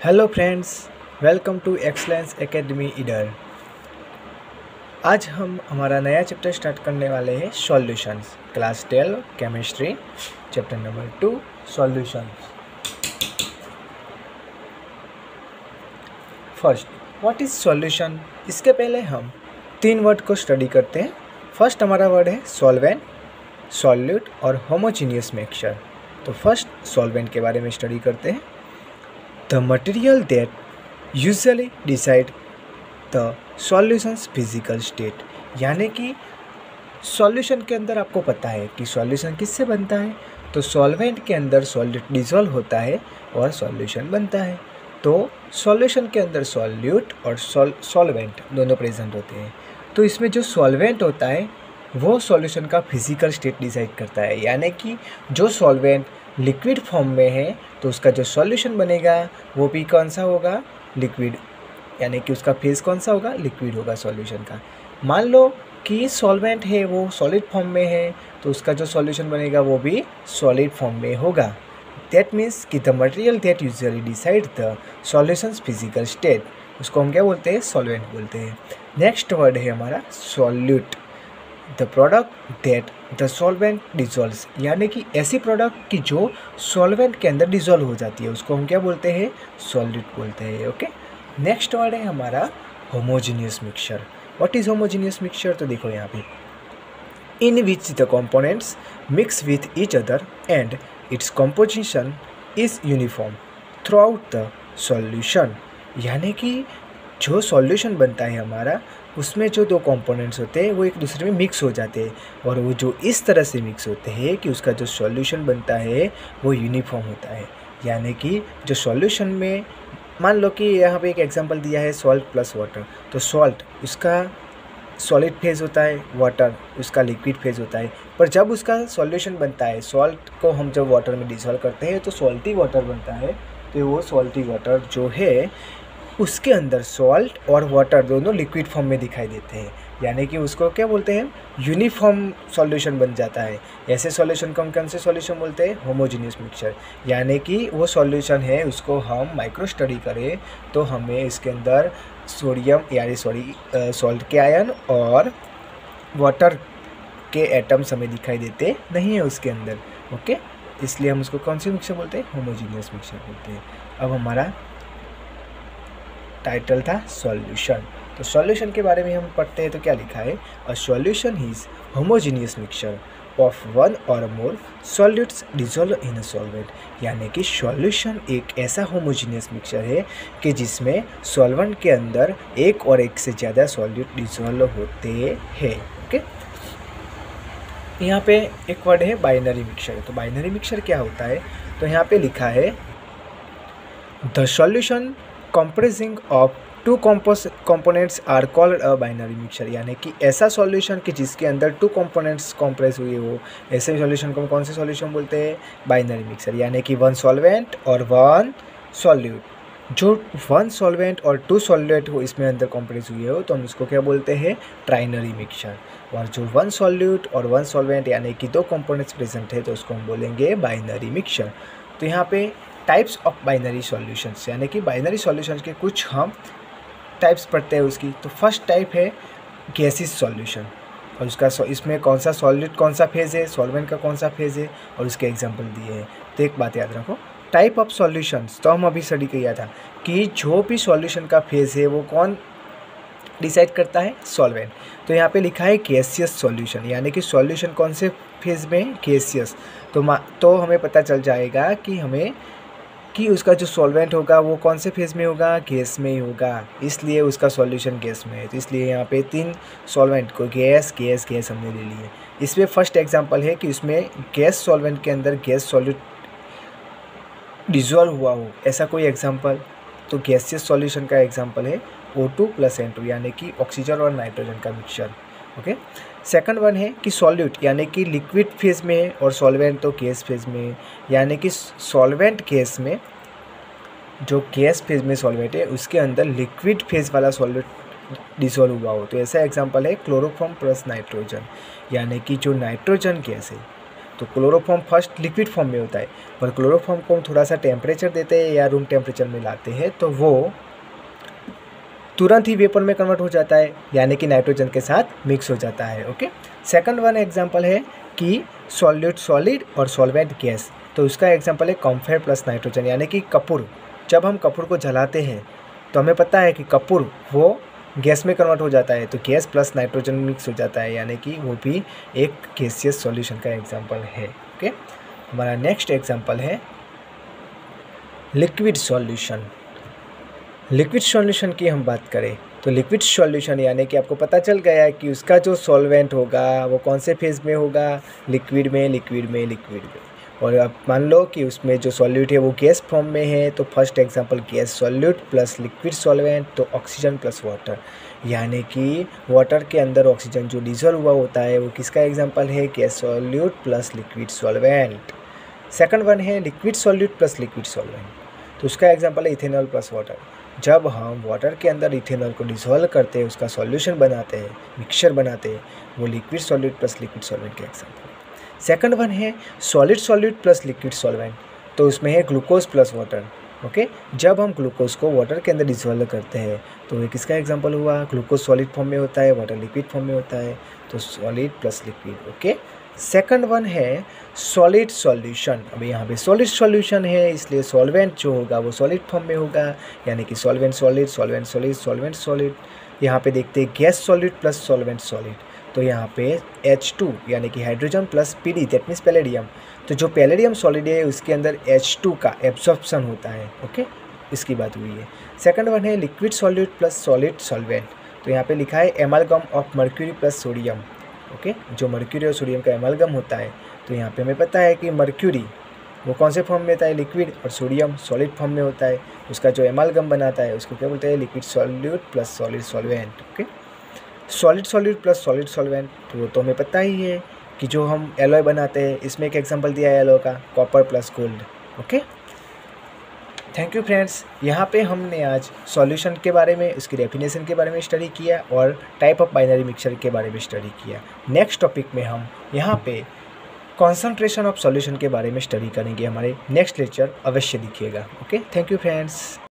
Hello friends, welcome to Excellence Academy Idar. आज हम हमारा नया चैप्टर स्टार्ट करने वाले हैं solutions. Class 12 chemistry chapter number 2 solutions. First, what is solution. इसके पहले हम 3 वर्ड को स्टडी करते हैं। फर्स्ट हमारा वर्ड है सॉल्वेंट, सॉल्यूट और होमोजीनियस मिक्सचर। तो फर्स्ट सॉल्वेंट के बारे में स्टडी करते हैं। The material that usually decide the solution's physical state, यानी कि सॉल्यूशन के अंदर आपको पता है कि सॉल्यूशन किससे बनता है। तो सॉल्वेंट के अंदर सॉल्यूट डिसॉल्व होता है और सॉल्यूशन बनता है। तो सॉल्यूशन के अंदर सॉल्यूट और सॉल्वेंट दोनों प्रेजेंट होते हैं। तो इसमें जो सॉल्वेंट होता है वो सॉल्यूशन का फिजिकल स्टेट डिसाइड करता है, यानी कि जो सॉल्वेंट लिक्विड फॉर्म में है तो उसका जो सॉल्यूशन बनेगा वो भी कौन सा होगा, लिक्विड, यानी कि उसका फेज कौन सा होगा, लिक्विड होगा सॉल्यूशन का। मान लो कि सॉल्वेंट है वो सॉलिड फॉर्म में है तो उसका जो सॉल्यूशन बनेगा वो भी सॉलिड फॉर्म में होगा। दैट मीन्स कि the material that usually decide the solutions physical state, उसको हम क्या बोलते हैं, सॉल्वेंट बोलते हैं। नेक्स्ट वर्ड है हमारा solute, the product that the solvent dissolves, यानी कि ऐसी प्रोडक्ट की जो सॉल्वेंट के अंदर डिजॉल्व हो जाती है उसको हम क्या बोलते हैं, सॉल्यूट बोलते हैं। ओके, नेक्स्ट वर्ड है हमारा homogeneous mixture. What is homogeneous mixture. तो देखो यहाँ पे, in which the components mix with each other and its composition is uniform throughout the solution, यानी कि जो सॉल्यूशन बनता है हमारा उसमें जो दो कंपोनेंट्स होते हैं वो एक दूसरे में मिक्स हो जाते हैं और वो जो इस तरह से मिक्स होते हैं कि उसका जो सॉल्यूशन बनता है वो यूनिफॉर्म होता है। यानी कि जो सॉल्यूशन में, मान लो कि यहाँ पे एक एग्जांपल दिया है सॉल्ट प्लस वाटर, तो सॉल्ट उसका सॉलिड फेज होता है, वाटर उसका लिक्विड फेज होता है। पर जब उसका सॉल्यूशन बनता है, सॉल्ट को हम जब वाटर में डिसॉल्व करते हैं तो सॉल्टी वाटर बनता है। तो वो सॉल्टी वाटर जो है उसके अंदर सॉल्ट और वाटर दोनों लिक्विड फॉर्म में दिखाई देते हैं, यानी कि उसको क्या बोलते हैं, यूनिफॉर्म सॉल्यूशन बन जाता है। ऐसे सॉल्यूशन को हम कौन से सॉल्यूशन बोलते हैं, होमोजीनियस मिक्सचर। यानी कि वो सॉल्यूशन है उसको हम माइक्रो स्टडी करें तो हमें इसके अंदर सोडियम यानी सॉल्ट के आयन और वाटर के एटम्स हमें दिखाई देते नहीं है उसके अंदर। ओके, इसलिए हम उसको कौन से मिक्सचर बोलते हैं, होमोजीनियस मिक्सचर बोलते हैं। अब हमारा टाइटल था सॉल्यूशन। तो सॉल्यूशन के बारे में हम पढ़ते हैं तो क्या लिखा है, a solution is homogeneous mixture of one or more solutes dissolve in a solvent, यानी कि सॉल्यूशन एक ऐसा होमोजीनियस मिक्सचर है कि जिसमें सॉल्वेंट के अंदर एक और एक से ज़्यादा सॉल्यूट डिसॉल्व होते हैं। ओके, यहाँ पे एक वर्ड है बाइनरी मिक्सचर। तो बाइनरी मिक्सचर क्या होता है, तो यहाँ पे लिखा है the solution compressing of two components are called a binary mixture, यानी कि ऐसा सॉल्यूशन कि जिसके अंदर 2 कंपोनेंट्स कंप्रेस हुए हो, ऐसे सॉल्यूशन को हम कौन से सॉल्यूशन बोलते हैं, बाइनरी मिक्सचर। यानी कि 1 सॉल्वेंट और 1 सॉल्यूट, जो 1 सॉल्वेंट और 2 सॉल्यूट हो इसमें अंदर कंप्रेस हुए हो तो हम उसको क्या बोलते हैं, ट्राइनरी मिक्सचर। और जो 1 सॉल्यूट और 1 सॉल्वेंट यानी कि 2 कंपोनेंट्स प्रेजेंट है तो उसको हम बोलेंगे बाइनरी मिक्सचर। तो यहाँ पे टाइप्स ऑफ बाइनरी सॉल्यूशंस, यानी कि बाइनरी सॉल्यूशंस के कुछ हम टाइप्स पढ़ते हैं उसकी। तो फर्स्ट टाइप है गैसियस सॉल्यूशन, और उसका इसमें कौन सा सॉल्यूट कौन सा फेज है, सॉल्वेंट का कौन सा फेज है और उसके एग्जांपल दिए हैं। तो एक बात याद रखो, टाइप ऑफ सॉल्यूशंस तो हम अभी स्टडी किया था कि जो भी सॉल्यूशन का फेज है वो कौन डिसाइड करता है, सॉल्वेंट। तो यहाँ पे लिखा है गैसियस सॉल्यूशन, यानी कि सॉल्यूशन कौन से फेज में, गैसियस। तो हमें पता चल जाएगा कि उसका जो सॉल्वेंट होगा वो कौन से फेज में होगा, गैस में ही होगा, इसलिए उसका सॉल्यूशन गैस में है। तो इसलिए यहाँ पे 3 सॉल्वेंट को गैस गैस गैस हमने ले लिए। इसमें फर्स्ट एग्जांपल है कि उसमें गैस सॉल्वेंट के अंदर गैस सॉल्यूट डिसॉल्व हुआ हो, ऐसा कोई एग्जांपल। तो गैसियस सॉल्यूशन का एग्जांपल है O2 + N2, यानी कि ऑक्सीजन और नाइट्रोजन का मिक्सचर। ओके, सेकंड वन है कि सॉल्यूट यानी कि लिक्विड फेज में है और सॉल्वेंट तो गैस फेज में है, यानी कि सॉल्वेंट गैस में, जो गैस फेज में सॉल्वेंट है उसके अंदर लिक्विड फेज वाला सॉल्यूट डिसॉल्व हुआ हो। तो ऐसा एग्जांपल है क्लोरोफॉर्म + नाइट्रोजन, यानी कि जो नाइट्रोजन गैस है तो क्लोरोफॉर्म फर्स्ट लिक्विड फॉर्म में होता है, पर क्लोरोफॉर्म को हम थोड़ा सा टेम्परेचर देते हैं या रूम टेम्परेचर में लाते हैं तो वो तुरंत ही वेपर में कन्वर्ट हो जाता है, यानी कि नाइट्रोजन के साथ मिक्स हो जाता है। ओके, सेकंड वन एग्जांपल है कि सॉल्यूट सॉलिड और सॉल्वेंट गैस। तो उसका एग्जांपल है कॉम्फेयर प्लस नाइट्रोजन, यानी कि कपूर। जब हम कपूर को जलाते हैं तो हमें पता है कि कपूर वो गैस में कन्वर्ट हो जाता है, तो गैस प्लस नाइट्रोजन मिक्स हो जाता है, यानी कि वो भी एक गैसियस सॉल्यूशन का एग्जांपल है। ओके, हमारा नेक्स्ट एग्जांपल है लिक्विड सॉल्यूशन। लिक्विड सॉल्यूशन की हम बात करें तो लिक्विड सॉल्यूशन यानी कि आपको पता चल गया है कि उसका जो सॉल्वेंट होगा वो कौन से फेज़ में होगा, लिक्विड में। और अब मान लो कि उसमें जो सॉल्यूट है वो गैस फॉर्म में है, तो first example gas solute plus liquid solvent, तो ऑक्सीजन प्लस वाटर, यानी कि वाटर के अंदर ऑक्सीजन जो डिजोल्व हुआ होता है वो किसका एग्जांपल है, gas solute plus liquid solvent. Second one है liquid solute plus liquid solvent, तो उसका एग्जांपल है इथेनॉल प्लस वाटर। जब हम वाटर के अंदर इथेनॉल को डिसॉल्व करते हैं, उसका सॉल्यूशन बनाते हैं, मिक्सचर बनाते हैं, वो liquid solute plus liquid solvent के एग्जांपल। सेकंड वन है solid solute plus liquid solvent, तो उसमें है ग्लूकोज प्लस वाटर। ओके, जब हम ग्लूकोज को वाटर के अंदर डिसॉल्व करते हैं तो ये किसका एग्जांपल हुआ, ग्लूकोज सॉलिड फॉर्म में होता है, वाटर लिक्विड फॉर्म में होता है, तो solid plus liquid. Okay, second one है सॉलिड सॉल्यूशन। अभी यहाँ पे सॉलिड सॉल्यूशन है, इसलिए सॉल्वेंट जो होगा वो सॉलिड फॉर्म में होगा, यानी कि solvent solid, solvent solid, solvent solid. यहाँ पे देखते हैं gas solid plus solvent solid, तो यहाँ पे H2 यानी कि hydrogen plus Pd, that means palladium. तो जो पैलेडियम सॉलिड है उसके अंदर H2 का एब्जॉर्प्शन होता है। ओके, इसकी बात हुई है। सेकंड वन है liquid solute plus solid solvent, तो यहाँ पे लिखा है एमालगम of mercury plus sodium. Okay, जो मर्क्यूरी और सोडियम का एमालगम होता है, तो यहाँ पे हमें पता है कि मर्क्यूरी वो कौन से फॉर्म में होता है, लिक्विड, और सोडियम सॉलिड फॉर्म में होता है। उसका जो एमालगम बनाता है उसको क्या बोलते हैं, liquid solute plus solid solvent. Okay, solid solute plus solid solvent, तो वो तो हमें पता ही है कि जो हम एलॉय बनाते हैं, इसमें एक एग्जांपल दिया है एलॉय का, copper plus gold. Okay, thank you friends. यहाँ पे हमने आज सॉल्यूशन के बारे में, उसकी डेफिनेशन के बारे में स्टडी किया और टाइप ऑफ बाइनरी मिक्सचर के बारे में स्टडी किया। नेक्स्ट टॉपिक में हम यहाँ पे कॉन्सेंट्रेशन ऑफ सॉल्यूशन के बारे में स्टडी करेंगे। हमारे नेक्स्ट लेक्चर अवश्य देखिएगा। Okay, thank you friends.